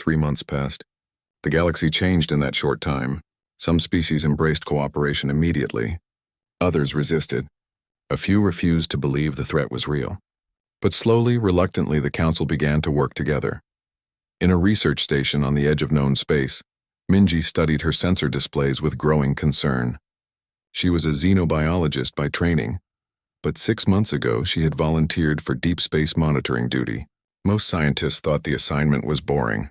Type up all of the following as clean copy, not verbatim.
3 months passed. The galaxy changed in that short time. Some species embraced cooperation immediately. Others resisted. A few refused to believe the threat was real. But slowly, reluctantly, the Council began to work together. In a research station on the edge of known space, Minji studied her sensor displays with growing concern. She was a xenobiologist by training, but 6 months ago she had volunteered for deep space monitoring duty. Most scientists thought the assignment was boring.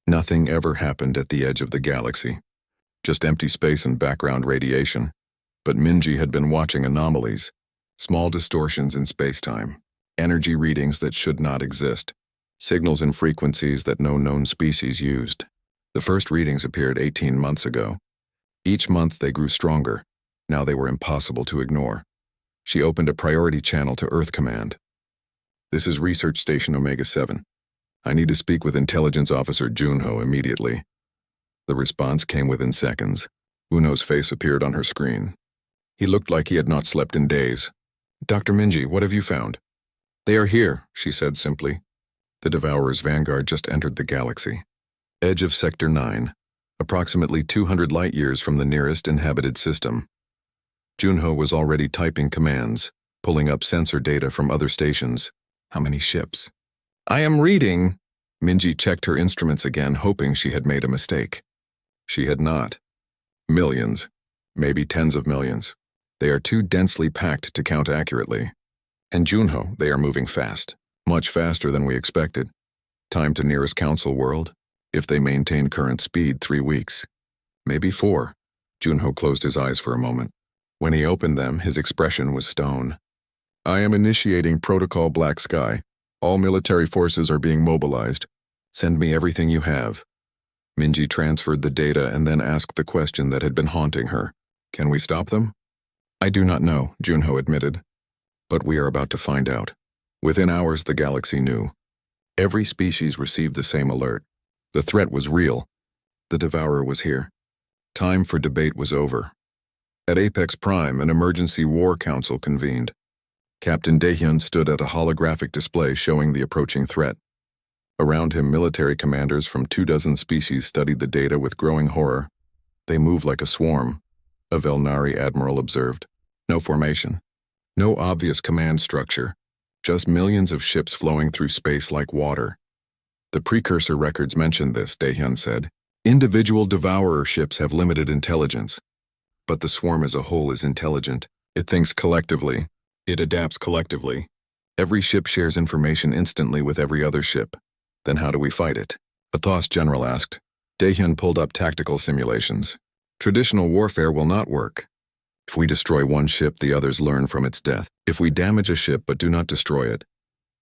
Nothing ever happened at the edge of the galaxy. Just empty space and background radiation. But Minji had been watching anomalies, small distortions in space-time, energy readings that should not exist, signals and frequencies that no known species used. The first readings appeared 18 months ago. Each month they grew stronger. Now they were impossible to ignore. She opened a priority channel to Earth Command. "This is Research Station Omega-7. I need to speak with Intelligence Officer Junho immediately." The response came within seconds. Uno's face appeared on her screen. He looked like he had not slept in days. "Dr. Minji, what have you found?" "They are here," she said simply. The Devourer's vanguard just entered the galaxy. Edge of Sector 9, approximately 200 light-years from the nearest inhabited system. Junho was already typing commands, pulling up sensor data from other stations. How many ships? "I am reading." Minji checked her instruments again, hoping she had made a mistake. She had not. Millions, maybe tens of millions. They are too densely packed to count accurately. And Junho, they are moving fast, much faster than we expected. Time to nearest Council world, if they maintain current speed, 3 weeks. Maybe 4. Junho closed his eyes for a moment. When he opened them, his expression was stone. "I am initiating Protocol Black Sky. All military forces are being mobilized. Send me everything you have." Minji transferred the data and then asked the question that had been haunting her. "Can we stop them?" "I do not know," Junho admitted. "But we are about to find out." Within hours, the galaxy knew. Every species received the same alert. The threat was real. The Devourer was here. Time for debate was over. At Apex Prime, an emergency war council convened. Captain Daehyun stood at a holographic display showing the approaching threat. Around him, military commanders from 24 species studied the data with growing horror. "They move like a swarm," a Velnari admiral observed. "No formation. No obvious command structure. Just millions of ships flowing through space like water." "The precursor records mentioned this," Daehyun said. "Individual Devourer ships have limited intelligence. But the swarm as a whole is intelligent. It thinks collectively. It adapts collectively. Every ship shares information instantly with every other ship. Then how do we fight it?" Athos General asked. Daehyun pulled up tactical simulations. "Traditional warfare will not work. If we destroy one ship, the others learn from its death. If we damage a ship but do not destroy it,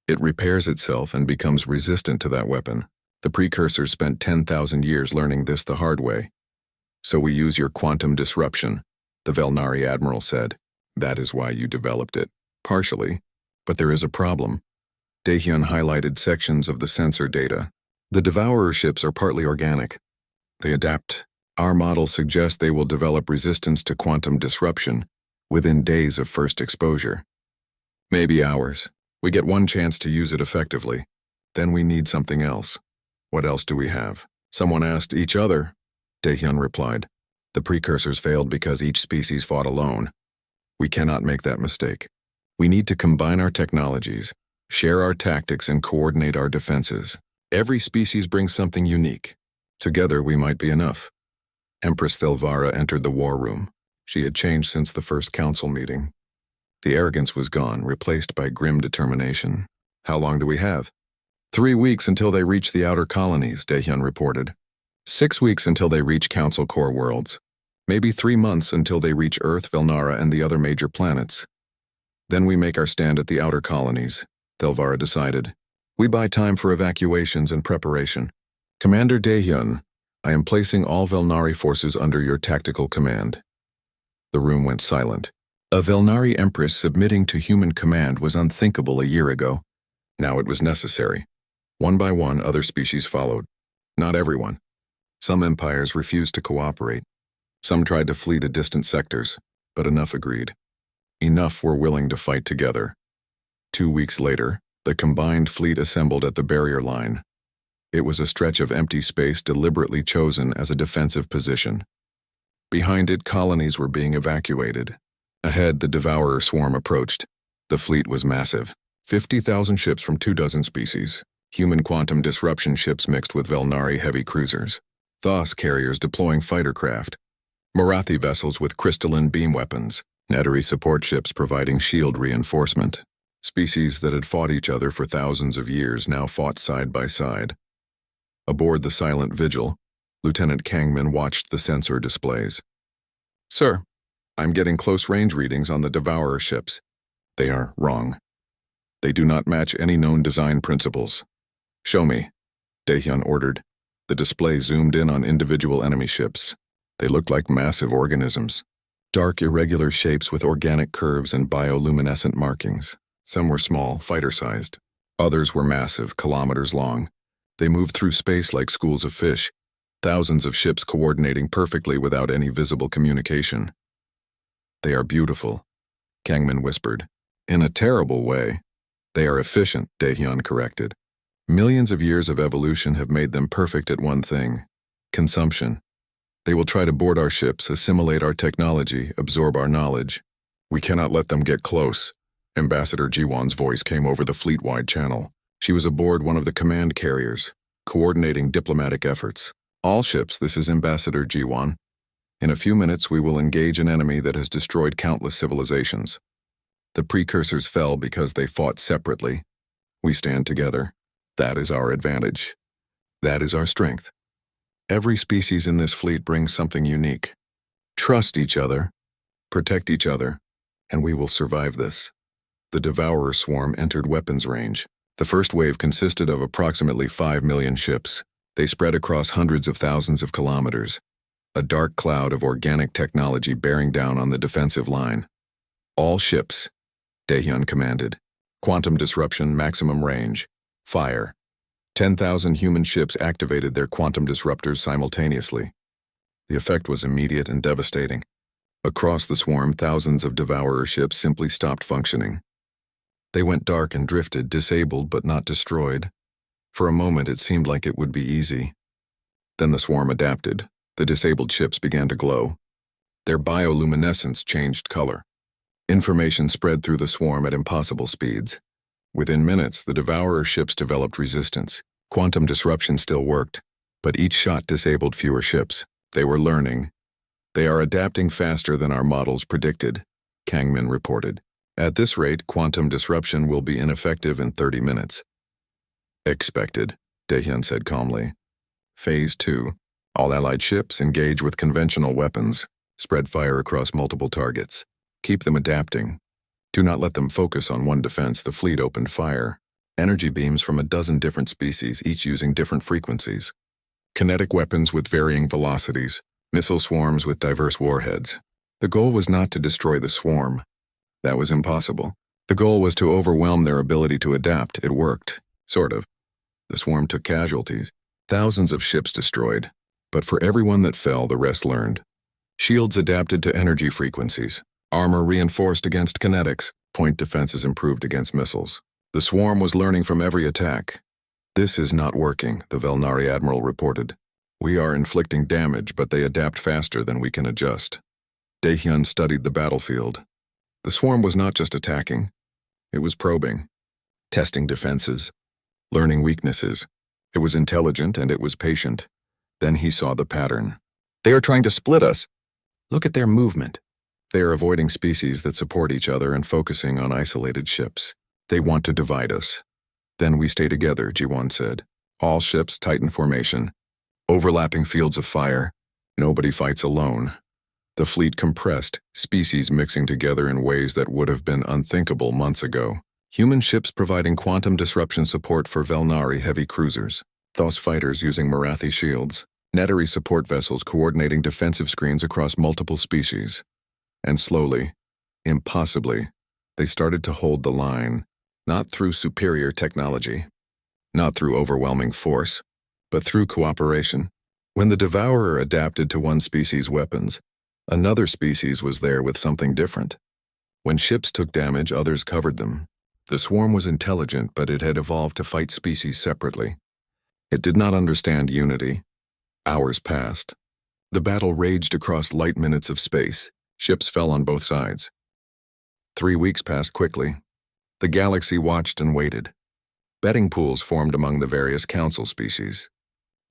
it repairs itself and becomes resistant to that weapon. The precursors spent 10,000 years learning this the hard way. So we use your quantum disruption," the Velnari admiral said. "That is why you developed it." "Partially. But there is a problem." Daehyun highlighted sections of the sensor data. "The Devourer ships are partly organic. They adapt. Our model suggests they will develop resistance to quantum disruption within days of first exposure. Maybe hours. We get one chance to use it effectively. Then we need something else. What else do we have?" Someone asked each other. Daehyun replied. "The precursors failed because each species fought alone. We cannot make that mistake. We need to combine our technologies, share our tactics, and coordinate our defenses. Every species brings something unique. Together we might be enough." Empress Thelvara entered the war room. She had changed since the first council meeting. The arrogance was gone, replaced by grim determination. "How long do we have?" 3 weeks until they reach the outer colonies," Daehyun reported. 6 weeks until they reach Council core worlds. Maybe 3 months until they reach Earth, Velnara, and the other major planets. Then we make our stand at the outer colonies, Thelvara decided. We buy time for evacuations and preparation. "Commander Daehyun, I am placing all Velnari forces under your tactical command." The room went silent. A Velnari empress submitting to human command was unthinkable a year ago. Now it was necessary. One by one, other species followed. Not everyone. Some empires refused to cooperate. Some tried to flee to distant sectors, but enough agreed. Enough were willing to fight together. 2 weeks later, the combined fleet assembled at the barrier line. It was a stretch of empty space deliberately chosen as a defensive position. Behind it, colonies were being evacuated. Ahead, the Devourer swarm approached. The fleet was massive. 50,000 ships from 24 species. Human quantum disruption ships mixed with Velnari heavy cruisers. Thos carriers deploying fighter craft. Marathi vessels with crystalline beam weapons. Netari support ships providing shield reinforcement. Species that had fought each other for thousands of years now fought side by side. Aboard the Silent Vigil, Lieutenant Kangman watched the sensor displays. "Sir, I'm getting close range readings on the Devourer ships. They are wrong. They do not match any known design principles." "Show me," Daehyun ordered. The display zoomed in on individual enemy ships. They looked like massive organisms. Dark, irregular shapes with organic curves and bioluminescent markings. Some were small, fighter-sized. Others were massive, kilometers long. They moved through space like schools of fish, thousands of ships coordinating perfectly without any visible communication. "They are beautiful," Kangman whispered. "In a terrible way." "They are efficient," Daehyun corrected. "Millions of years of evolution have made them perfect at one thing: consumption. They will try to board our ships, assimilate our technology, absorb our knowledge. We cannot let them get close." Ambassador Jiwon's voice came over the fleet-wide channel. She was aboard one of the command carriers, coordinating diplomatic efforts. "All ships, this is Ambassador Jiwon. In a few minutes we will engage an enemy that has destroyed countless civilizations. The precursors fell because they fought separately. We stand together. That is our advantage. That is our strength. Every species in this fleet brings something unique. Trust each other, protect each other, and we will survive this." The Devourer swarm entered weapons range. The first wave consisted of approximately 5 million ships. They spread across hundreds of thousands of kilometers. A dark cloud of organic technology bearing down on the defensive line. "All ships," Daehyun commanded. "Quantum disruption, maximum range. Fire." 10,000 human ships activated their quantum disruptors simultaneously. The effect was immediate and devastating. Across the swarm, thousands of Devourer ships simply stopped functioning. They went dark and drifted, disabled but not destroyed. For a moment it seemed like it would be easy. Then the swarm adapted. The disabled ships began to glow. Their bioluminescence changed color. Information spread through the swarm at impossible speeds. Within minutes, the Devourer ships developed resistance. Quantum disruption still worked, but each shot disabled fewer ships. They were learning. "They are adapting faster than our models predicted," Kangman reported. "At this rate, quantum disruption will be ineffective in 30 minutes. "Expected," Daehyun said calmly. Phase 2. All Allied ships engage with conventional weapons. Spread fire across multiple targets. Keep them adapting. Do not let them focus on one defense. The fleet opened fire. Energy beams from a dozen different species, each using different frequencies. Kinetic weapons with varying velocities. Missile swarms with diverse warheads. The goal was not to destroy the swarm. That was impossible. The goal was to overwhelm their ability to adapt. It worked. Sort of. The swarm took casualties. Thousands of ships destroyed. But for everyone that fell, the rest learned. Shields adapted to energy frequencies. Armor reinforced against kinetics. Point defenses improved against missiles. The swarm was learning from every attack. "This is not working," the Velnari admiral reported. "We are inflicting damage, but they adapt faster than we can adjust." Daehyun studied the battlefield. The swarm was not just attacking. It was probing. Testing defenses. Learning weaknesses. It was intelligent and it was patient. Then he saw the pattern. "They are trying to split us. Look at their movement." They are avoiding species that support each other and focusing on isolated ships. "They want to divide us." "Then we stay together," Jiwon said. "All ships, Titan formation. Overlapping fields of fire. Nobody fights alone." The fleet compressed, species mixing together in ways that would have been unthinkable months ago. Human ships providing quantum disruption support for Velnari heavy cruisers. Thos fighters using Marathi shields. Netari support vessels coordinating defensive screens across multiple species. And slowly, impossibly, they started to hold the line, not through superior technology, not through overwhelming force, but through cooperation. When the Devourer adapted to one species' weapons, another species was there with something different. When ships took damage, others covered them. The swarm was intelligent, but it had evolved to fight species separately. It did not understand unity. Hours passed. The battle raged across light minutes of space. Ships fell on both sides. 3 weeks passed quickly. The galaxy watched and waited. Betting pools formed among the various council species.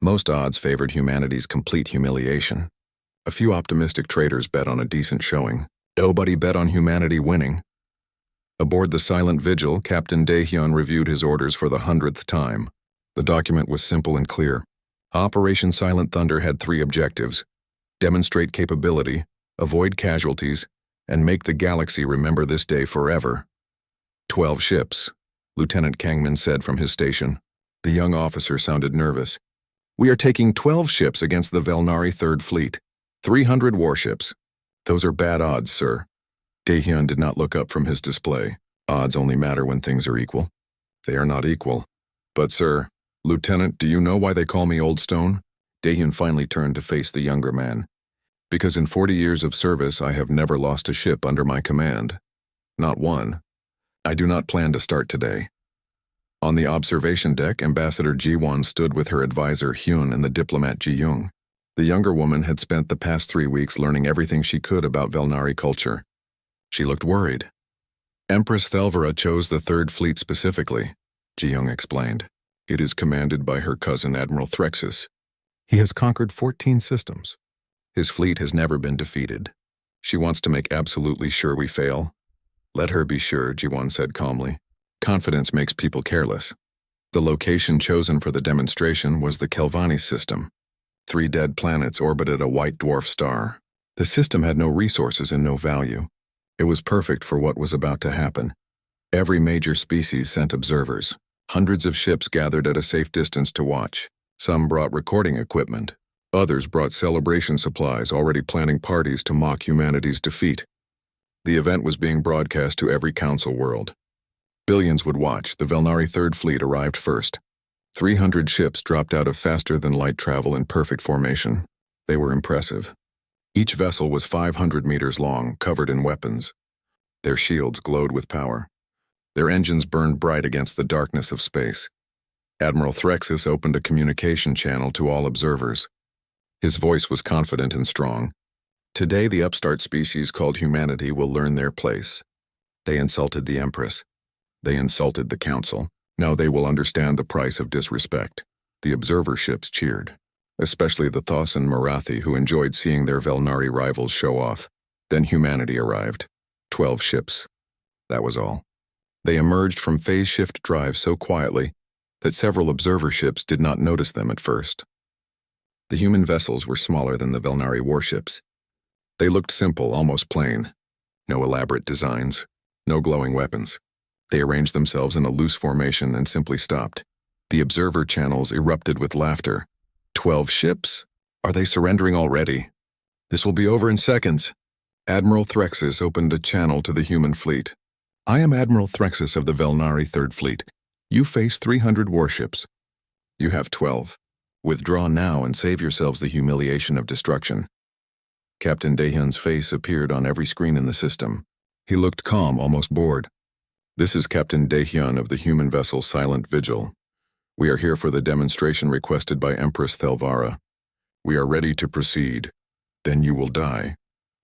Most odds favored humanity's complete humiliation. A few optimistic traders bet on a decent showing. Nobody bet on humanity winning. Aboard the Silent Vigil, Captain Daehyun reviewed his orders for the 100th time. The document was simple and clear. Operation Silent Thunder had 3 objectives: demonstrate capability, avoid casualties, and make the galaxy remember this day forever. 12 ships, Lieutenant Kangman said from his station. The young officer sounded nervous. We are taking 12 ships against the Velnari Third Fleet. 300 warships. Those are bad odds, sir. Daehyun did not look up from his display. Odds only matter when things are equal. They are not equal. But, sir, Lieutenant, do you know why they call me Old Stone? Daehyun finally turned to face the younger man. Because in 40 years of service, I have never lost a ship under my command. Not one. I do not plan to start today. On the observation deck, Ambassador Ji-won stood with her advisor Hyun and the diplomat Ji-young. The younger woman had spent the past 3 weeks learning everything she could about Velnari culture. She looked worried. Empress Thelvara chose the Third Fleet specifically, Ji-young explained. It is commanded by her cousin Admiral Threxus. He has conquered 14 systems. His fleet has never been defeated. She wants to make absolutely sure we fail. Let her be sure, Ji-won said calmly. Confidence makes people careless. The location chosen for the demonstration was the Kelvani system. 3 dead planets orbited a white dwarf star. The system had no resources and no value. It was perfect for what was about to happen. Every major species sent observers. Hundreds of ships gathered at a safe distance to watch. Some brought recording equipment. Others brought celebration supplies, already planning parties to mock humanity's defeat. The event was being broadcast to every council world. Billions would watch. The Velnari Third Fleet arrived first. 300 ships dropped out of faster-than-light travel in perfect formation. They were impressive. Each vessel was 500 meters long, covered in weapons. Their shields glowed with power. Their engines burned bright against the darkness of space. Admiral Threxus opened a communication channel to all observers. His voice was confident and strong. Today, the upstart species called humanity will learn their place. They insulted the Empress. They insulted the Council. Now they will understand the price of disrespect. The observer ships cheered, especially the Thos and Marathi, who enjoyed seeing their Velnari rivals show off. Then humanity arrived. 12 ships. That was all. They emerged from phase shift drive so quietly that several observer ships did not notice them at first. The human vessels were smaller than the Velnari warships. They looked simple, almost plain. No elaborate designs, no glowing weapons. They arranged themselves in a loose formation and simply stopped. The observer channels erupted with laughter. 12 ships? Are they surrendering already? This will be over in seconds. Admiral Threxus opened a channel to the human fleet. I am Admiral Threxus of the Velnari Third Fleet. You face 300 warships. You have 12. Withdraw now and save yourselves the humiliation of destruction. Captain Daehyun's face appeared on every screen in the system. He looked calm, almost bored. This is Captain Daehyun of the human vessel Silent Vigil. We are here for the demonstration requested by Empress Thelvara. We are ready to proceed. Then you will die,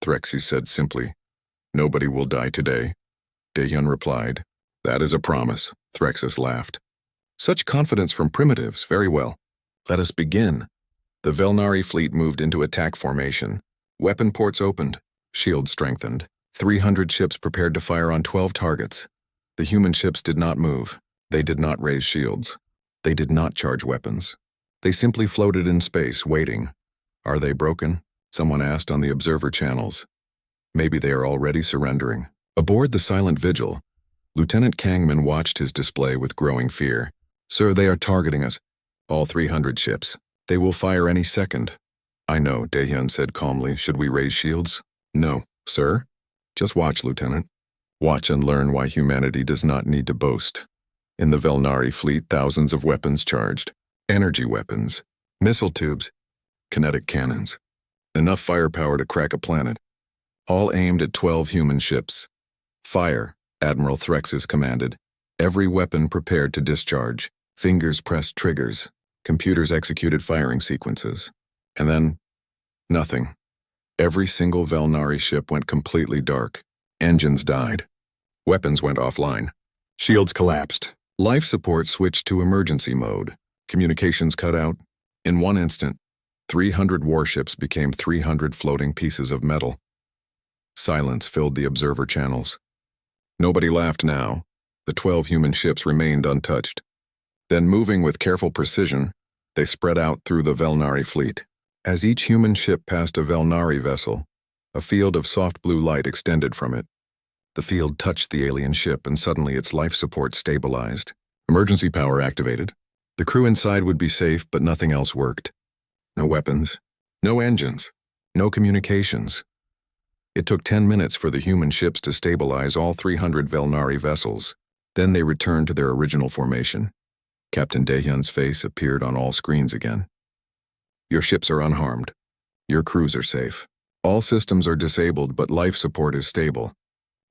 Threxus said simply. Nobody will die today. Daehyun replied. That is a promise, Threxus laughed. Such confidence from primitives, very well. Let us begin. The Velnari fleet moved into attack formation. Weapon ports opened. Shields strengthened. 300 ships prepared to fire on 12 targets. The human ships did not move. They did not raise shields. They did not charge weapons. They simply floated in space, waiting. Are they broken? Someone asked on the observer channels. Maybe they are already surrendering. Aboard the Silent Vigil, Lieutenant Kangman watched his display with growing fear. Sir, they are targeting us. All 300 ships. They will fire any second. I know, Daehyun said calmly. Should we raise shields? No, sir. Just watch, Lieutenant. Watch and learn why humanity does not need to boast. In the Velnari fleet, thousands of weapons charged. Energy weapons, missile tubes, kinetic cannons. Enough firepower to crack a planet. All aimed at 12 human ships. Fire, Admiral Threxus commanded. Every weapon prepared to discharge. Fingers pressed triggers. Computers executed firing sequences. And then, nothing. Every single Velnari ship went completely dark. Engines died. Weapons went offline. Shields collapsed. Life support switched to emergency mode. Communications cut out. In one instant, 300 warships became 300 floating pieces of metal. Silence filled the observer channels. Nobody laughed now. The 12 human ships remained untouched. Then, moving with careful precision, they spread out through the Velnari fleet. As each human ship passed a Velnari vessel, a field of soft blue light extended from it. The field touched the alien ship and suddenly its life support stabilized. Emergency power activated. The crew inside would be safe, but nothing else worked. No weapons, no engines, no communications. It took 10 minutes for the human ships to stabilize all 300 Velnari vessels. Then they returned to their original formation. Captain Daehyun's face appeared on all screens again. Your ships are unharmed. Your crews are safe. All systems are disabled, but life support is stable.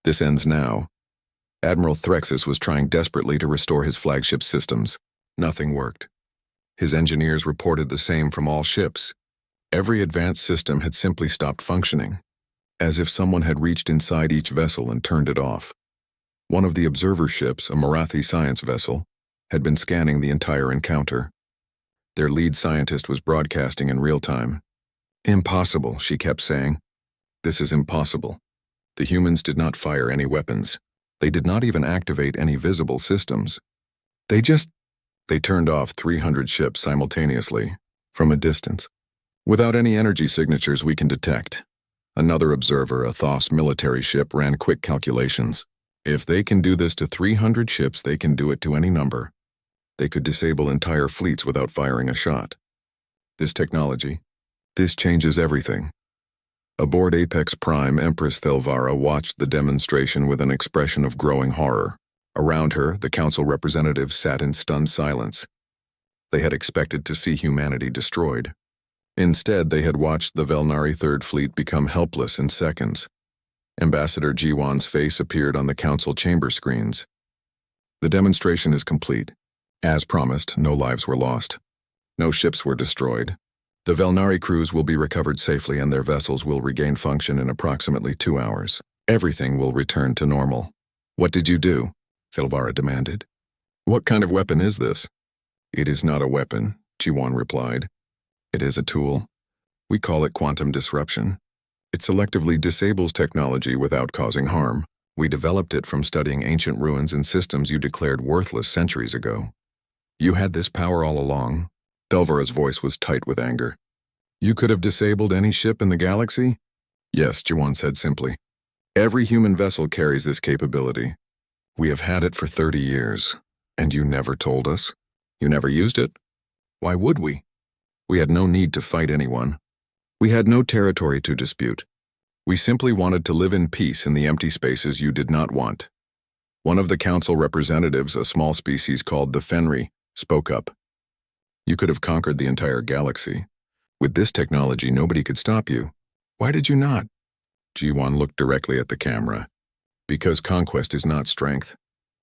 This ends now. Admiral Threxus was trying desperately to restore his flagship systems. Nothing worked. His engineers reported the same from all ships. Every advanced system had simply stopped functioning, as if someone had reached inside each vessel and turned it off. One of the observer ships, a Marathi science vessel, had been scanning the entire encounter. Their lead scientist was broadcasting in real time. Impossible, she kept saying. This is impossible. The humans did not fire any weapons. They did not even activate any visible systems. They turned off 300 ships simultaneously, from a distance. Without any energy signatures we can detect. Another observer, a Thos military ship, ran quick calculations. If they can do this to 300 ships, they can do it to any number. They could disable entire fleets without firing a shot. This technology, this changes everything. Aboard Apex Prime, Empress Thelvara watched the demonstration with an expression of growing horror. Around her, the council representatives sat in stunned silence. They had expected to see humanity destroyed. Instead, they had watched the Velnari Third Fleet become helpless in seconds. Ambassador Jiwon's face appeared on the council chamber screens. The demonstration is complete. As promised, no lives were lost. No ships were destroyed. The Velnari crews will be recovered safely and their vessels will regain function in approximately 2 hours. Everything will return to normal. What did you do? Thelvara demanded. What kind of weapon is this? It is not a weapon, Jiwon replied. It is a tool. We call it quantum disruption. It selectively disables technology without causing harm. We developed it from studying ancient ruins and systems you declared worthless centuries ago. You had this power all along. Thelvara's voice was tight with anger. You could have disabled any ship in the galaxy? Yes, Jiwon said simply. Every human vessel carries this capability. We have had it for 30 years, and you never told us? You never used it? Why would we? We had no need to fight anyone. We had no territory to dispute. We simply wanted to live in peace in the empty spaces you did not want. One of the council representatives, a small species called the Fenri, spoke up. You could have conquered the entire galaxy. With this technology, nobody could stop you. Why did you not? Jiwon looked directly at the camera. Because conquest is not strength.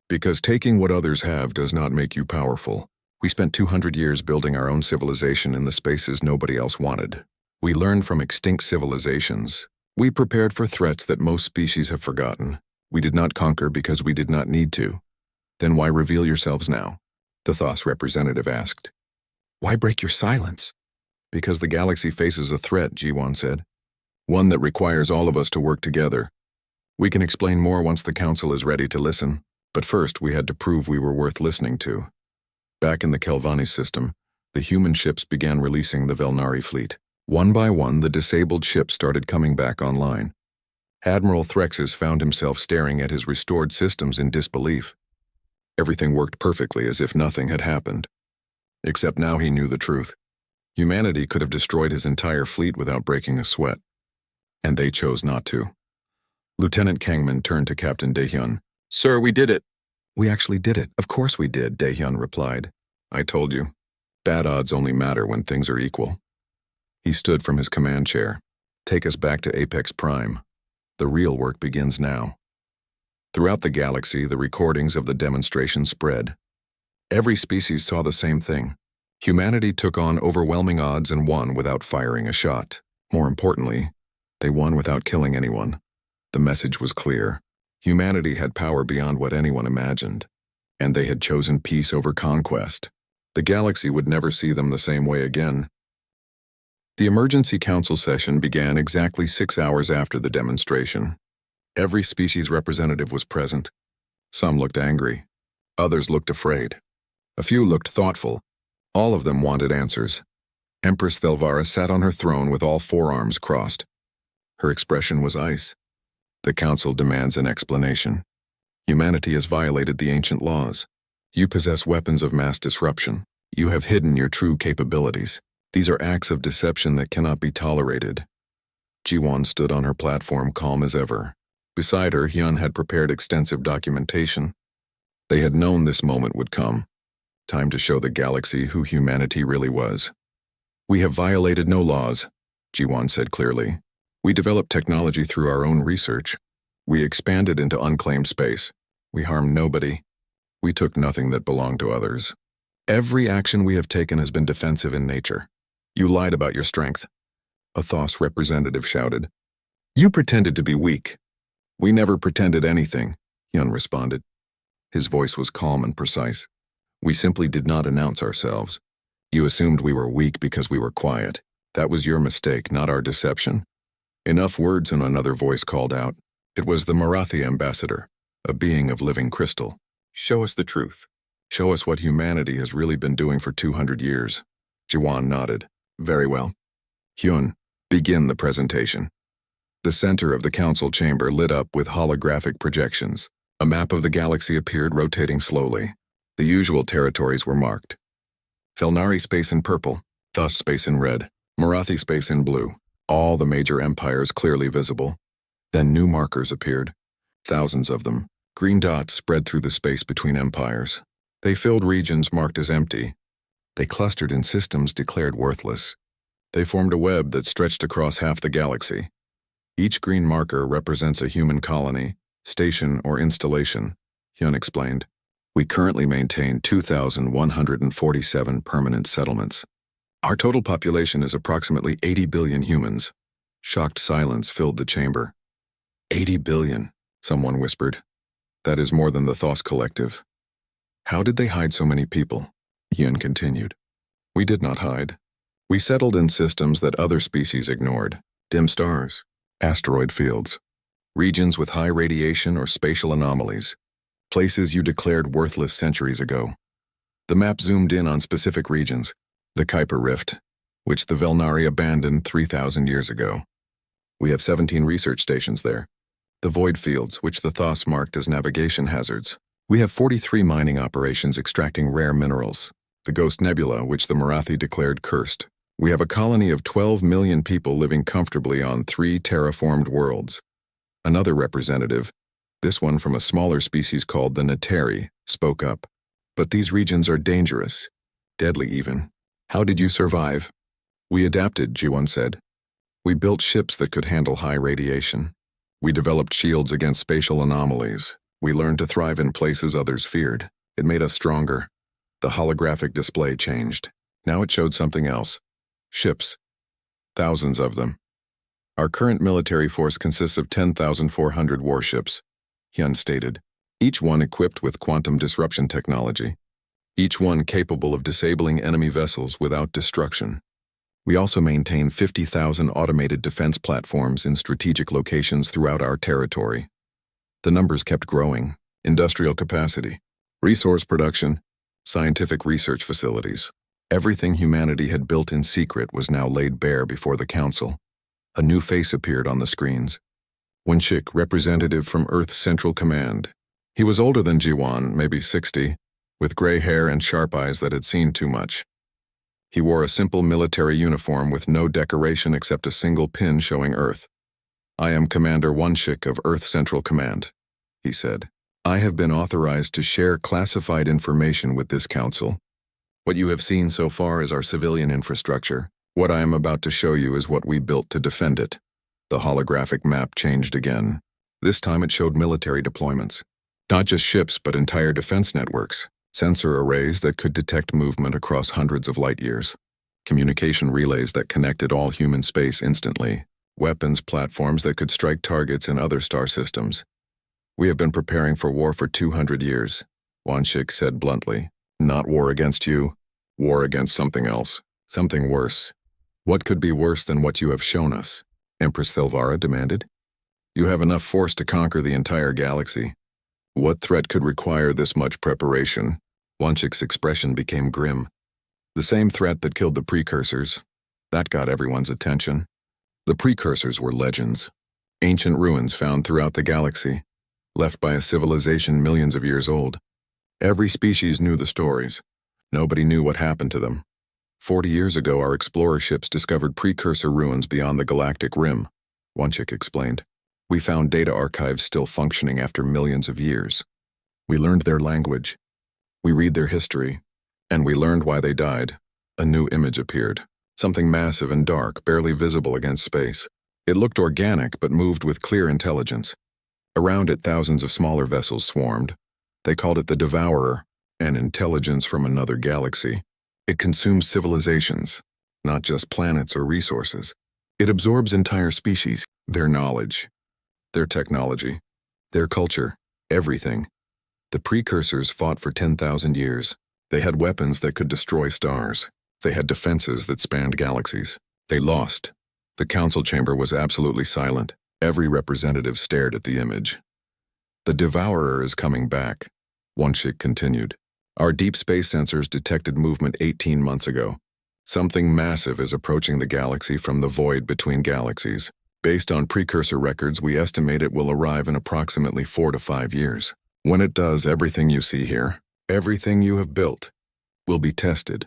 Because taking what others have does not make you powerful. We spent 200 years building our own civilization in the spaces nobody else wanted. We learned from extinct civilizations. We prepared for threats that most species have forgotten. We did not conquer because we did not need to. Then why reveal yourselves now? The Thos representative asked. Why break your silence? Because the galaxy faces a threat, Jiwon said. One that requires all of us to work together. We can explain more once the council is ready to listen, but first we had to prove we were worth listening to. Back in the Kelvani system, the human ships began releasing the Velnari fleet. One by one, the disabled ships started coming back online. Admiral Threxus found himself staring at his restored systems in disbelief. Everything worked perfectly as if nothing had happened. Except now he knew the truth. Humanity could have destroyed his entire fleet without breaking a sweat. And they chose not to. Lieutenant Kangman turned to Captain Daehyun. Sir, we did it. We actually did it. Of course we did, Daehyun replied. I told you. Bad odds only matter when things are equal. He stood from his command chair. Take us back to Apex Prime. The real work begins now. Throughout the galaxy, the recordings of the demonstration spread. Every species saw the same thing. Humanity took on overwhelming odds and won without firing a shot. More importantly, they won without killing anyone. The message was clear. Humanity had power beyond what anyone imagined, and they had chosen peace over conquest. The galaxy would never see them the same way again. The emergency council session began exactly 6 hours after the demonstration. Every species representative was present. Some looked angry. Others looked afraid. A few looked thoughtful. All of them wanted answers. Empress Thelvara sat on her throne with all forearms crossed. Her expression was ice. The council demands an explanation. Humanity has violated the ancient laws. You possess weapons of mass disruption. You have hidden your true capabilities. These are acts of deception that cannot be tolerated. Jiwan stood on her platform calm as ever. Beside her, Hyun had prepared extensive documentation. They had known this moment would come. Time to show the galaxy who humanity really was. We have violated no laws, Jiwan said clearly. We developed technology through our own research. We expanded into unclaimed space. We harmed nobody. We took nothing that belonged to others. Every action we have taken has been defensive in nature. You lied about your strength, a Thos representative shouted. You pretended to be weak. We never pretended anything, Hyun responded. His voice was calm and precise. We simply did not announce ourselves. You assumed we were weak because we were quiet. That was your mistake, not our deception. Enough words, and another voice called out. It was the Marathi ambassador, a being of living crystal. Show us the truth. Show us what humanity has really been doing for 200 years. Jiwan nodded. Very well. Hyun, begin the presentation. The center of the council chamber lit up with holographic projections. A map of the galaxy appeared, rotating slowly. The usual territories were marked. Felnari space in purple, Thus space in red, Marathi space in blue. All the major empires clearly visible. Then new markers appeared. Thousands of them. Green dots spread through the space between empires. They filled regions marked as empty. They clustered in systems declared worthless. They formed a web that stretched across half the galaxy. Each green marker represents a human colony, station, or installation, Hyun explained. We currently maintain 2,147 permanent settlements. Our total population is approximately 80 billion humans. Shocked silence filled the chamber. 80 billion, someone whispered. That is more than the Thos collective. How did they hide so many people? Hyun continued. We did not hide. We settled in systems that other species ignored. Dim stars, asteroid fields, regions with high radiation or spatial anomalies, places you declared worthless centuries ago. The map zoomed in on specific regions, the Kuiper Rift, which the Velnari abandoned 3,000 years ago. We have 17 research stations there. The void fields, which the Thos marked as navigation hazards. We have 43 mining operations extracting rare minerals. The Ghost Nebula, which the Marathi declared cursed. We have a colony of 12 million people living comfortably on 3 terraformed worlds. Another representative, this one from a smaller species called the Nateri, spoke up. But these regions are dangerous, deadly even. How did you survive? We adapted, Jiwon said. We built ships that could handle high radiation. We developed shields against spatial anomalies. We learned to thrive in places others feared. It made us stronger. The holographic display changed. Now it showed something else. Ships. Thousands of them. Our current military force consists of 10,400 warships, Hyun stated. Each one equipped with quantum disruption technology. Each one capable of disabling enemy vessels without destruction. We also maintain 50,000 automated defense platforms in strategic locations throughout our territory. The numbers kept growing. Industrial capacity, resource production, scientific research facilities. Everything humanity had built in secret was now laid bare before the council. A new face appeared on the screens. Winchik, representative from Earth's Central Command. He was older than Jiwan, maybe 60, with gray hair and sharp eyes that had seen too much. He wore a simple military uniform with no decoration except a single pin showing Earth. I am Commander Winchik of Earth Central Command, he said. I have been authorized to share classified information with this council. What you have seen so far is our civilian infrastructure. What I am about to show you is what we built to defend it. The holographic map changed again. This time it showed military deployments. Not just ships, but entire defense networks. sensor arrays that could detect movement across hundreds of light years, communication relays that connected all human space instantly, weapons platforms that could strike targets in other star systems. We have been preparing for war for 200 years, Wanshik said bluntly. Not war against you, war against something else, something worse. What could be worse than what you have shown us? Empress Thelvara demanded. You have enough force to conquer the entire galaxy. What threat could require this much preparation? Wanshik's expression became grim. The same threat that killed the precursors. That got everyone's attention. The precursors were legends. Ancient ruins found throughout the galaxy, left by a civilization millions of years old. Every species knew the stories. Nobody knew what happened to them. 40 years ago, our explorer ships discovered precursor ruins beyond the galactic rim, Wanshik explained. We found data archives still functioning after millions of years. We learned their language. We read their history. And we learned why they died. A new image appeared. Something massive and dark, barely visible against space. It looked organic, but moved with clear intelligence. Around it, thousands of smaller vessels swarmed. They called it the Devourer, an intelligence from another galaxy. It consumes civilizations, not just planets or resources. It absorbs entire species, their knowledge, their technology, their culture, everything. The precursors fought for 10,000 years. They had weapons that could destroy stars. They had defenses that spanned galaxies. They lost. The council chamber was absolutely silent. Every representative stared at the image. The Devourer is coming back, Wanshik continued. Our deep space sensors detected movement 18 months ago. Something massive is approaching the galaxy from the void between galaxies. Based on precursor records, we estimate it will arrive in approximately 4 to 5 years. When it does, everything you see here, everything you have built, will be tested.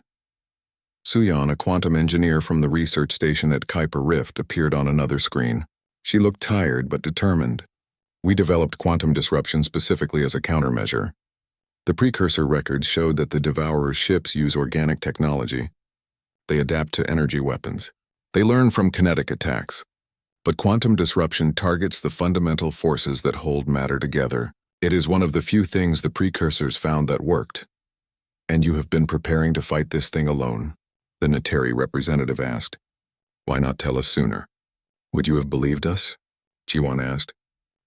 Suyan, a quantum engineer from the research station at Kuiper Rift, appeared on another screen. She looked tired but determined. We developed quantum disruption specifically as a countermeasure. The precursor records showed that the Devourer's ships use organic technology. They adapt to energy weapons. They learn from kinetic attacks. But quantum disruption targets the fundamental forces that hold matter together. It is one of the few things the precursors found that worked. And you have been preparing to fight this thing alone? The Nateri representative asked. Why not tell us sooner? Would you have believed us? Jiwan asked.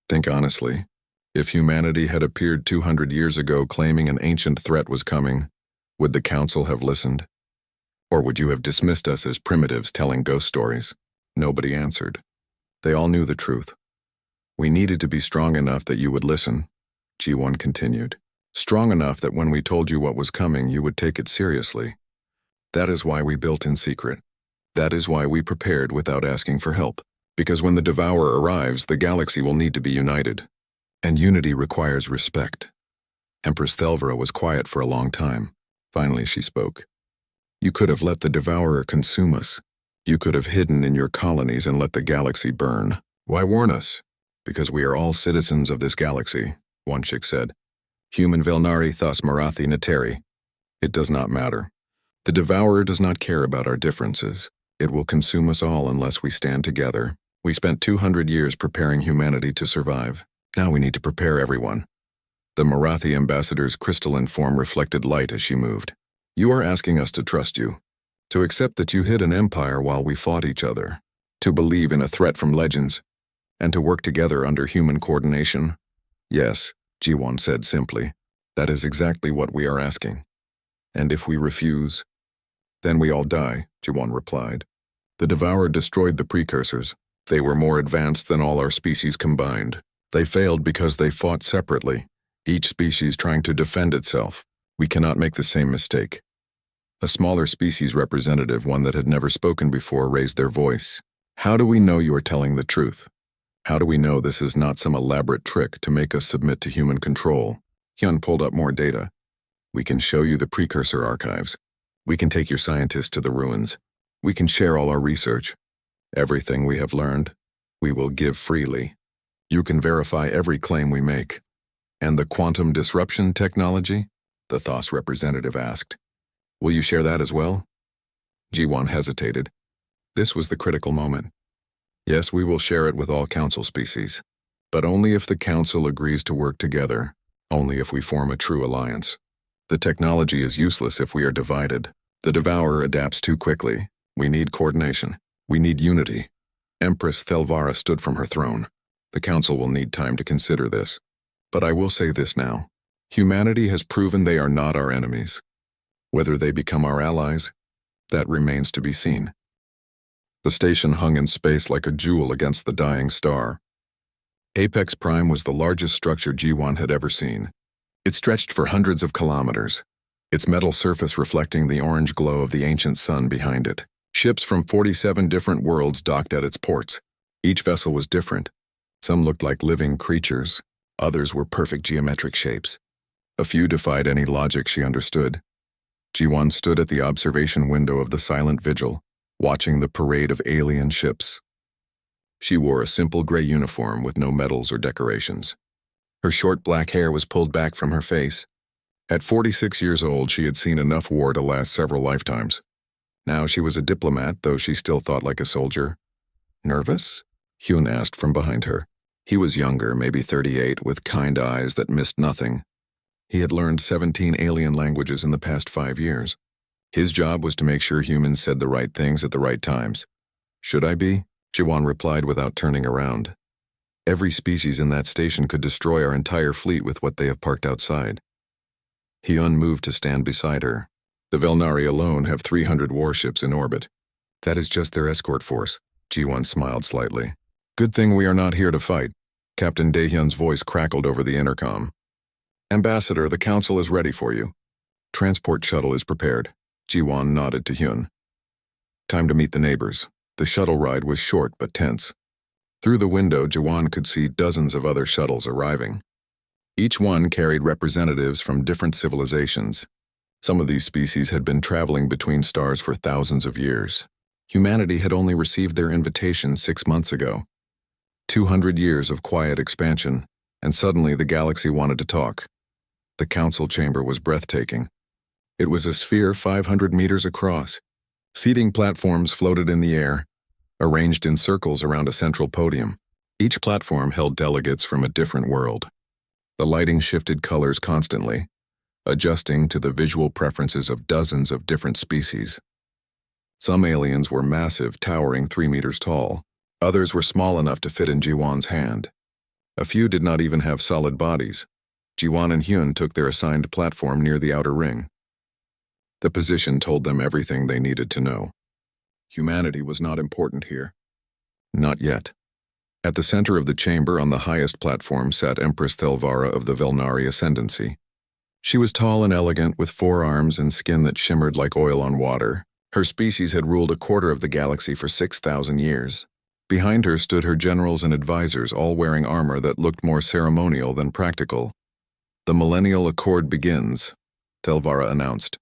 Think honestly. If humanity had appeared 200 years ago claiming an ancient threat was coming, would the council have listened? Or would you have dismissed us as primitives telling ghost stories? Nobody answered. They all knew the truth. We needed to be strong enough that you would listen, G1 continued. Strong enough that when we told you what was coming, you would take it seriously. That is why we built in secret. That is why we prepared without asking for help. Because when the Devourer arrives, the galaxy will need to be united. And unity requires respect. Empress Thelvara was quiet for a long time. Finally, she spoke. You could have let the Devourer consume us. You could have hidden in your colonies and let the galaxy burn. Why warn us? Because we are all citizens of this galaxy, Wanshik said. Human Velnari thus Marathi Nateri. It does not matter. The Devourer does not care about our differences. It will consume us all unless we stand together. We spent 200 years preparing humanity to survive. Now we need to prepare everyone. The Marathi ambassador's crystalline form reflected light as she moved. You are asking us to trust you, to accept that you hid an empire while we fought each other, to believe in a threat from legends, and to work together under human coordination? Yes, Jiwan said simply. That is exactly what we are asking. And if we refuse? Then we all die, Jiwan replied. The Devourer destroyed the precursors. They were more advanced than all our species combined. They failed because they fought separately, each species trying to defend itself. We cannot make the same mistake. A smaller species representative, one that had never spoken before, raised their voice. How do we know you are telling the truth? How do we know this is not some elaborate trick to make us submit to human control? Hyun pulled up more data. We can show you the precursor archives. We can take your scientists to the ruins. We can share all our research. Everything we have learned, we will give freely. You can verify every claim we make. And the quantum disruption technology? The THOS representative asked. Will you share that as well? Jiwan hesitated. This was the critical moment. Yes, we will share it with all council species. But only if the council agrees to work together. Only if we form a true alliance. The technology is useless if we are divided. The devourer adapts too quickly. We need coordination. We need unity. Empress Thelvara stood from her throne. The council will need time to consider this. But I will say this now. Humanity has proven they are not our enemies. Whether they become our allies, that remains to be seen. The station hung in space like a jewel against the dying star. Apex Prime was the largest structure G1 had ever seen. It stretched for hundreds of kilometers, its metal surface reflecting the orange glow of the ancient sun behind it. Ships from 47 different worlds docked at its ports. Each vessel was different. Some looked like living creatures, others were perfect geometric shapes. A few defied any logic she understood. G1 stood at the observation window of the silent vigil, watching the parade of alien ships. She wore a simple gray uniform with no medals or decorations. Her short black hair was pulled back from her face. At 46 years old, she had seen enough war to last several lifetimes. Now she was a diplomat, though she still thought like a soldier. Nervous? Hyun asked from behind her. He was younger, maybe 38, with kind eyes that missed nothing. He had learned 17 alien languages in the past 5 years. His job was to make sure humans said the right things at the right times. Should I be? Jiwon replied without turning around. Every species in that station could destroy our entire fleet with what they have parked outside. Hyun moved to stand beside her. The Velnari alone have 300 warships in orbit. That is just their escort force. Jiwon smiled slightly. Good thing we are not here to fight. Captain Daehyun's voice crackled over the intercom. Ambassador, the council is ready for you. Transport shuttle is prepared. Jiwon nodded to Hyun. Time to meet the neighbors. The shuttle ride was short but tense. Through the window, Jiwon could see dozens of other shuttles arriving. Each one carried representatives from different civilizations. Some of these species had been traveling between stars for thousands of years. Humanity had only received their invitation 6 months ago. 200 years of quiet expansion, and suddenly the galaxy wanted to talk. The council chamber was breathtaking. It was a sphere 500 meters across. Seating platforms floated in the air, arranged in circles around a central podium. Each platform held delegates from a different world. The lighting shifted colors constantly, adjusting to the visual preferences of dozens of different species. Some aliens were massive, towering 3 meters tall. Others were small enough to fit in Jiwon's hand. A few did not even have solid bodies. Jiwon and Hyun took their assigned platform near the outer ring. The position told them everything they needed to know. Humanity was not important here. Not yet. At the center of the chamber on the highest platform sat Empress Thelvara of the Velnari Ascendancy. She was tall and elegant, with 4 arms and skin that shimmered like oil on water. Her species had ruled a quarter of the galaxy for 6,000 years. Behind her stood her generals and advisors, all wearing armor that looked more ceremonial than practical. The Millennial Accord begins, Thelvara announced.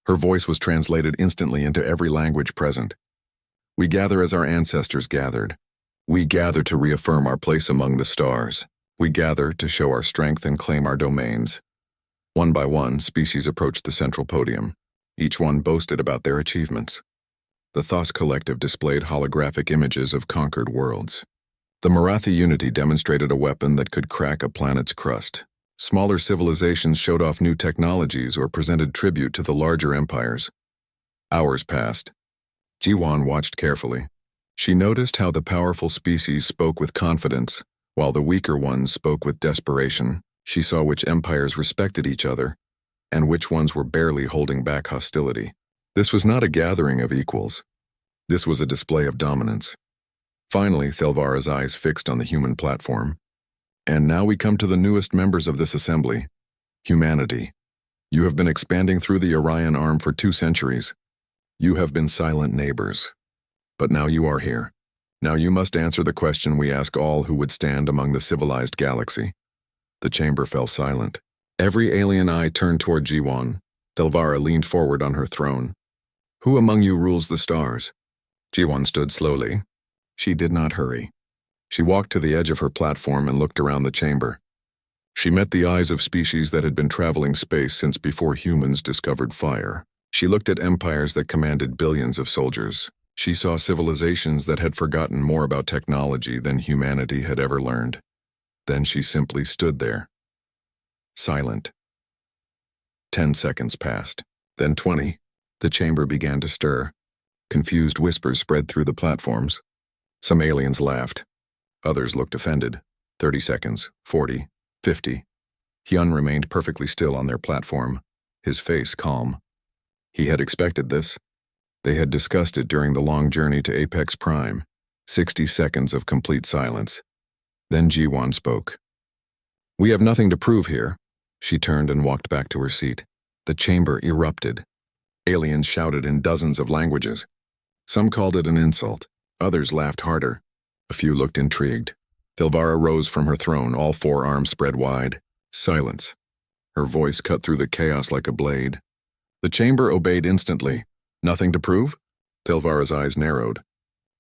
Her voice was translated instantly into every language present. We gather as our ancestors gathered. We gather to reaffirm our place among the stars. We gather to show our strength and claim our domains. One by one, species approached the central podium. Each one boasted about their achievements. The Thos Collective displayed holographic images of conquered worlds. The Marathi Unity demonstrated a weapon that could crack a planet's crust. Smaller civilizations showed off new technologies or presented tribute to the larger empires. Hours passed. Jiwon watched carefully. She noticed how the powerful species spoke with confidence, while the weaker ones spoke with desperation. She saw which empires respected each other, and which ones were barely holding back hostility. This was not a gathering of equals. This was a display of dominance. Finally, Thelvara's eyes fixed on the human platform. And now we come to the newest members of this assembly. Humanity. You have been expanding through the Orion Arm for 2 centuries. You have been silent neighbors. But now you are here. Now you must answer the question we ask all who would stand among the civilized galaxy. The chamber fell silent. Every alien eye turned toward Jiwon. Thelvara leaned forward on her throne. Who among you rules the stars? Jiwon stood slowly. She did not hurry. She walked to the edge of her platform and looked around the chamber. She met the eyes of species that had been traveling space since before humans discovered fire. She looked at empires that commanded billions of soldiers. She saw civilizations that had forgotten more about technology than humanity had ever learned. Then she simply stood there, silent. 10 seconds passed. Then 20. The chamber began to stir. Confused whispers spread through the platforms. Some aliens laughed. Others looked offended. 30 seconds, 40, 50. Hyun remained perfectly still on their platform, his face calm. He had expected this. They had discussed it during the long journey to Apex Prime. 60 seconds of complete silence. Then Ji-won spoke. "We have nothing to prove here." She turned and walked back to her seat. The chamber erupted. Aliens shouted in dozens of languages. Some called it an insult. Others laughed harder. A few looked intrigued. Thilvara rose from her throne, all four arms spread wide. Silence. Her voice cut through the chaos like a blade. The chamber obeyed instantly. "Nothing to prove?" Thilvara's eyes narrowed.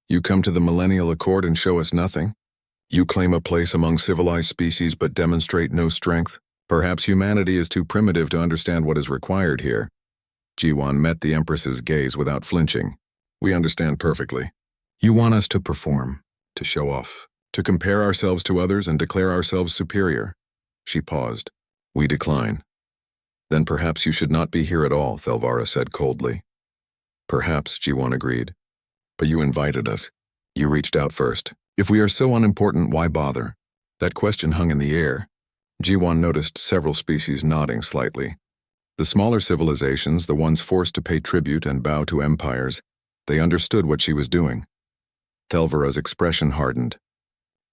"You come to the Millennial Accord and show us nothing? You claim a place among civilized species but demonstrate no strength? Perhaps humanity is too primitive to understand what is required here." Ji-won met the Empress's gaze without flinching. "We understand perfectly. You want us to perform, to show off, to compare ourselves to others and declare ourselves superior." She paused. "We decline." "Then perhaps you should not be here at all," Thilvara said coldly. "Perhaps," Ji-won agreed. "But you invited us. You reached out first. If we are so unimportant, why bother?" That question hung in the air. Ji-won noticed several species nodding slightly. The smaller civilizations, the ones forced to pay tribute and bow to empires, they understood what she was doing. Thilvara's expression hardened.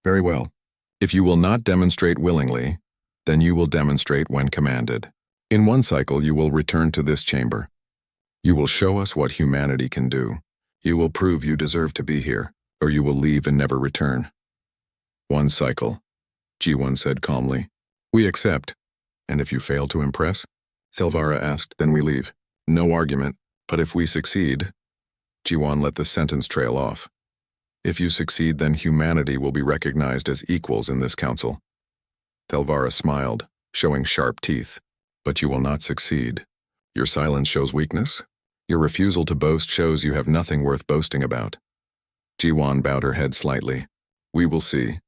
"Very well. If you will not demonstrate willingly, then you will demonstrate when commanded. In one cycle, you will return to this chamber. You will show us what humanity can do. You will prove you deserve to be here, or you will leave and never return." "One cycle," Ji-won said calmly. "We accept." "And if you fail to impress?" Thilvara asked. "Then we leave. No argument. But if we succeed..." Ji-won let the sentence trail off. "If you succeed, then humanity will be recognized as equals in this council." Thilvara smiled, showing sharp teeth. "But you will not succeed. Your silence shows weakness. Your refusal to boast shows you have nothing worth boasting about." Ji-won bowed her head slightly. "We will see."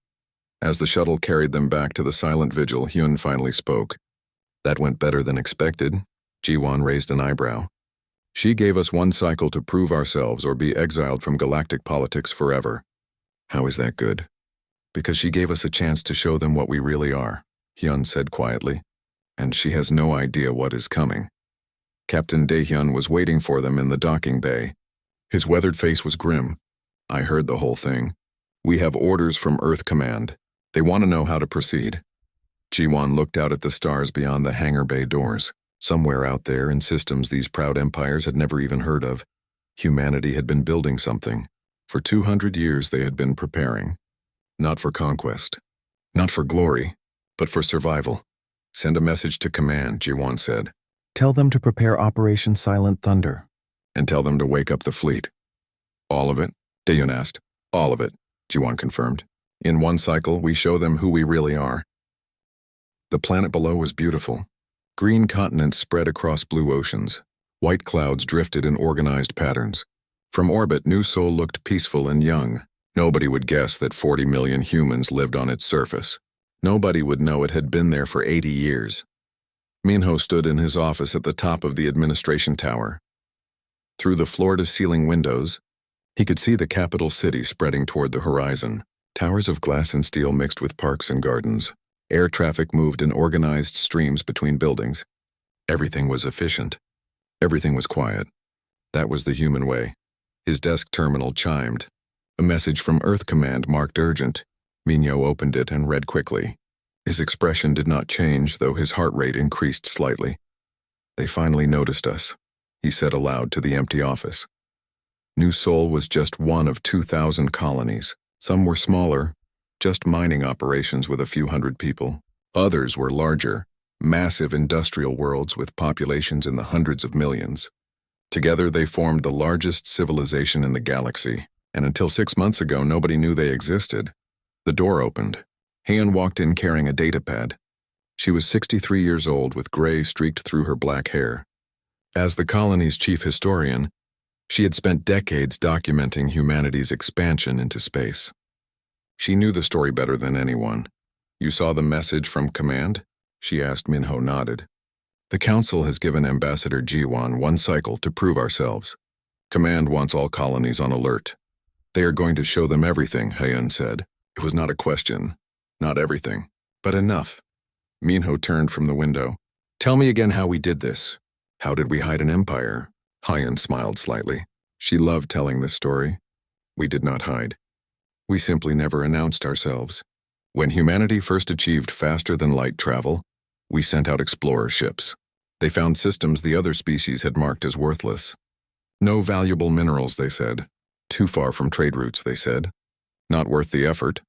As the shuttle carried them back to the silent vigil, Hyun finally spoke. "That went better than expected." Ji-won raised an eyebrow. "She gave us one cycle to prove ourselves or be exiled from galactic politics forever." "How is that good?" "Because she gave us a chance to show them what we really are," Hyun said quietly. "And she has no idea what is coming." Captain Daehyun was waiting for them in the docking bay. His weathered face was grim. "I heard the whole thing. We have orders from Earth Command. They want to know how to proceed." Ji-won looked out at the stars beyond the hangar bay doors. Somewhere out there in systems these proud empires had never even heard of, humanity had been building something. For 200 years they had been preparing. Not for conquest. Not for glory. But for survival. "Send a message to command," Ji-won said. "Tell them to prepare Operation Silent Thunder." "And tell them to wake up the fleet." "All of it?" Daehyun asked. "All of it," Ji-won confirmed. "In one cycle, we show them who we really are." The planet below was beautiful. Green continents spread across blue oceans. White clouds drifted in organized patterns. From orbit, New Sol looked peaceful and young. Nobody would guess that 40 million humans lived on its surface. Nobody would know it had been there for 80 years. Minho stood in his office at the top of the administration tower. Through the floor-to-ceiling windows, he could see the capital city spreading toward the horizon. Towers of glass and steel mixed with parks and gardens. Air traffic moved in organized streams between buildings. Everything was efficient. Everything was quiet. That was the human way. His desk terminal chimed. A message from Earth Command marked urgent. Minho opened it and read quickly. His expression did not change, though his heart rate increased slightly. "They finally noticed us," he said aloud to the empty office. New Sol was just one of 2,000 colonies. Some were smaller, just mining operations with a few hundred people. Others were larger, massive industrial worlds with populations in the hundreds of millions. Together they formed the largest civilization in the galaxy, and until 6 months ago nobody knew they existed. The door opened. Heian walked in carrying a datapad. She was 63 years old with gray streaked through her black hair. As the colony's chief historian, she had spent decades documenting humanity's expansion into space. She knew the story better than anyone. "You saw the message from command?" she asked. Minho nodded. The Council has given Ambassador Jiwan one cycle to prove ourselves. Command wants all colonies on alert. They are going to show them everything, Hyun said. It was not a question. Not everything, but enough. Minho turned from the window. Tell me again how we did this. How did we hide an empire? Hyun smiled slightly. She loved telling this story. We did not hide. We simply never announced ourselves. When humanity first achieved faster-than-light travel, we sent out explorer ships. They found systems the other species had marked as worthless. No valuable minerals, they said. Too far from trade routes, they said. Not worth the effort.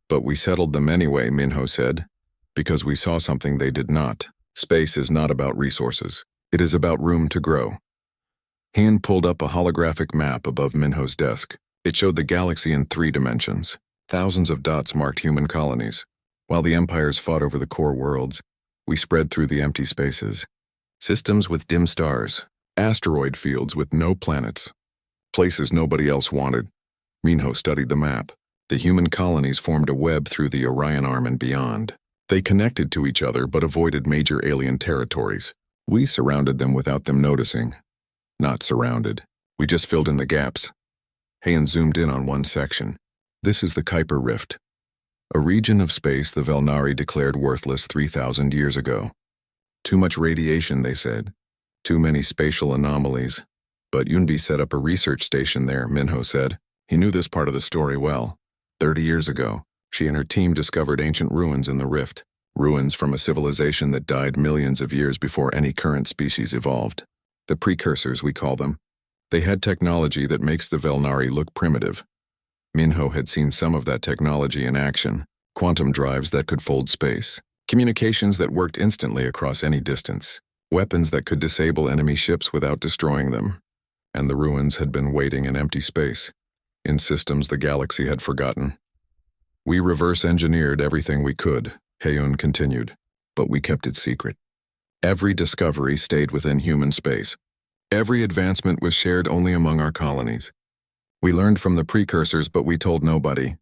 But we settled them anyway, Minho said, because we saw something they did not. Space is not about resources. It is about room to grow. Hyun pulled up a holographic map above Minho's desk. It showed the galaxy in 3 dimensions. Thousands of dots marked human colonies. While the empires fought over the core worlds, we spread through the empty spaces. Systems with dim stars, asteroid fields with no planets, places nobody else wanted. Minho studied the map. The human colonies formed a web through the Orion Arm and beyond. They connected to each other but avoided major alien territories. We surrounded them without them noticing. Not surrounded. We just filled in the gaps. Hyun zoomed in on one section. This is the Kuiper Rift, a region of space the Velnari declared worthless 3,000 years ago. Too much radiation, they said. Too many spatial anomalies. But Yunbi set up a research station there, Minho said. He knew this part of the story well. 30 years ago, she and her team discovered ancient ruins in the rift. Ruins from a civilization that died millions of years before any current species evolved. The precursors, we call them. They had technology that makes the Velnari look primitive. Minho had seen some of that technology in action. Quantum drives that could fold space. Communications that worked instantly across any distance. Weapons that could disable enemy ships without destroying them. And the ruins had been waiting in empty space, in systems the galaxy had forgotten. We reverse-engineered everything we could, Hyun continued, but we kept it secret. Every discovery stayed within human space. Every advancement was shared only among our colonies. We learned from the precursors, but we told nobody.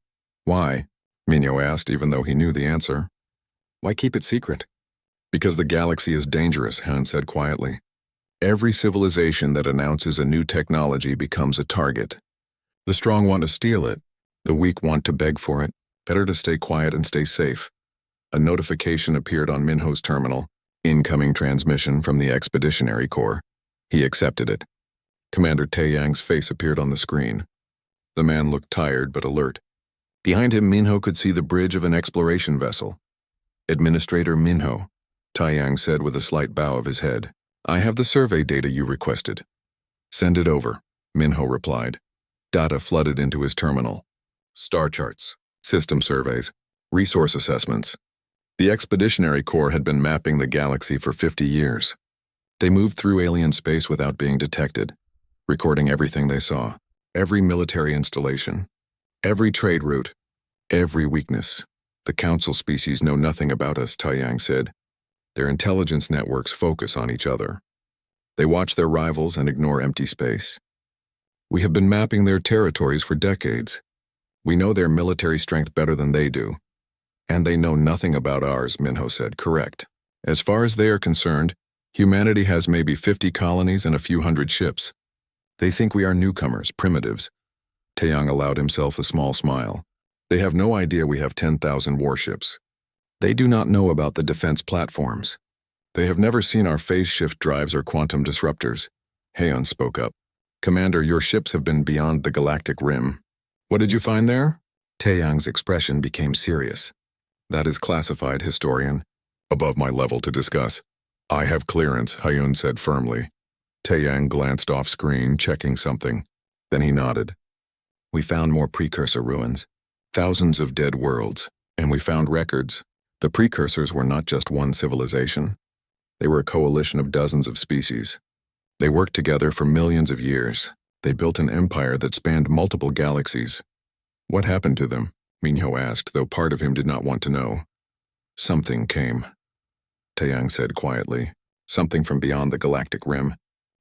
Why? Minho asked, even though he knew the answer. Why keep it secret? Because the galaxy is dangerous, Han said quietly. Every civilization that announces a new technology becomes a target. The strong want to steal it. The weak want to beg for it. Better to stay quiet and stay safe. A notification appeared on Minho's terminal. Incoming transmission from the Expeditionary Corps. He accepted it. Commander Taeyang's face appeared on the screen. The man looked tired but alert. Behind him, Minho could see the bridge of an exploration vessel. Administrator Minho, Taeyang said with a slight bow of his head. I have the survey data you requested. Send it over, Minho replied. Data flooded into his terminal. Star charts, system surveys, resource assessments. The Expeditionary Corps had been mapping the galaxy for 50 years. They moved through alien space without being detected, recording everything they saw, every military installation, every trade route, every weakness. The Council species know nothing about us, Taeyang said. Their intelligence networks focus on each other. They watch their rivals and ignore empty space. We have been mapping their territories for decades. We know their military strength better than they do. And they know nothing about ours, Minho said. Correct. As far as they are concerned, humanity has maybe 50 colonies and a few hundred ships. They think we are newcomers, primitives. Taeyang allowed himself a small smile. They have no idea we have 10,000 warships. They do not know about the defense platforms. They have never seen our phase shift drives or quantum disruptors. Hyun spoke up. Commander, your ships have been beyond the galactic rim. What did you find there? Taeyang's expression became serious. That is classified, historian. Above my level to discuss. I have clearance, Hyun said firmly. Taeyang glanced off screen, checking something. Then he nodded. We found more precursor ruins. Thousands of dead worlds. And we found records. The precursors were not just one civilization. They were a coalition of dozens of species. They worked together for millions of years. They built an empire that spanned multiple galaxies. What happened to them? Minho asked, though part of him did not want to know. Something came, Taeyang said quietly. Something from beyond the galactic rim.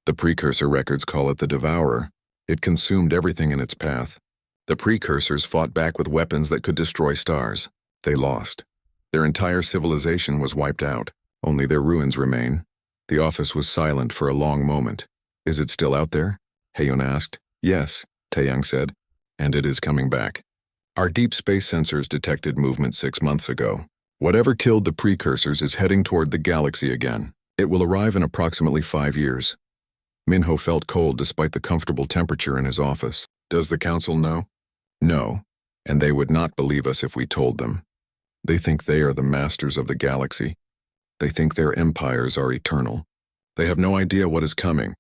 The precursor records call it the Devourer. It consumed everything in its path. The precursors fought back with weapons that could destroy stars. They lost. Their entire civilization was wiped out. Only their ruins remain. The office was silent for a long moment. Is it still out there? Heiyun asked. Yes, Taeyang said, and it is coming back. Our deep space sensors detected movement 6 months ago. Whatever killed the precursors is heading toward the galaxy again. It will arrive in approximately 5 years. Minho felt cold despite the comfortable temperature in his office. Does the council know? No, and they would not believe us if we told them. They think they are the masters of the galaxy. They think their empires are eternal. They have no idea what is coming.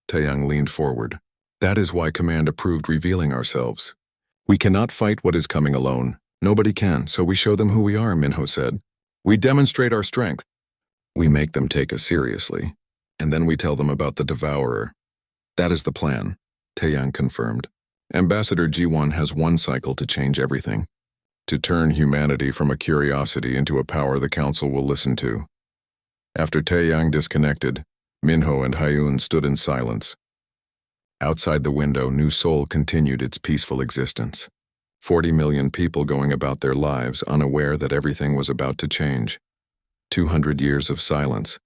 Taeyang leaned forward. That is why Command approved revealing ourselves. We cannot fight what is coming alone. Nobody can, so we show them who we are, Minho said. We demonstrate our strength. We make them take us seriously, and then we tell them about the Devourer. That is the plan, Taeyang confirmed. Ambassador Ji-won has one cycle to change everything. To turn humanity from a curiosity into a power the council will listen to. After Taeyang disconnected, Minho and Heiyun stood in silence. Outside the window, New Seoul continued its peaceful existence. 40 million people going about their lives unaware that everything was about to change. 200 years of silence,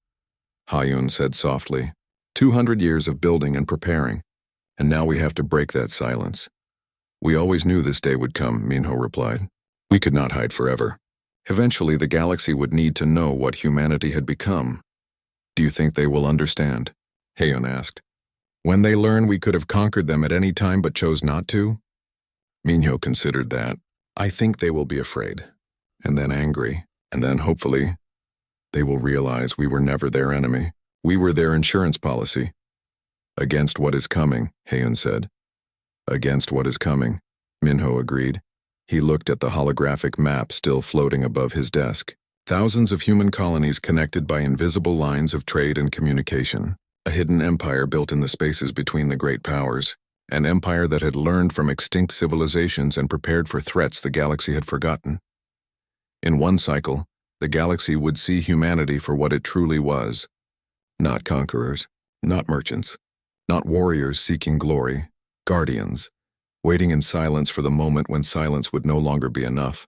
Heiyun said softly. 200 years of building and preparing, and now we have to break that silence. We always knew this day would come, Minho replied. We could not hide forever. Eventually, the galaxy would need to know what humanity had become. Do you think they will understand? Heiyun asked. When they learn we could have conquered them at any time but chose not to? Minho considered that. I think they will be afraid, and then angry, and then hopefully, they will realize we were never their enemy. We were their insurance policy. Against what is coming, Heiyun said. Against what is coming, Minho agreed. He looked at the holographic map still floating above his desk. Thousands of human colonies connected by invisible lines of trade and communication. A hidden empire built in the spaces between the great powers. An empire that had learned from extinct civilizations and prepared for threats the galaxy had forgotten. In one cycle, the galaxy would see humanity for what it truly was. Not conquerors, not merchants, not warriors seeking glory, guardians, waiting in silence for the moment when silence would no longer be enough.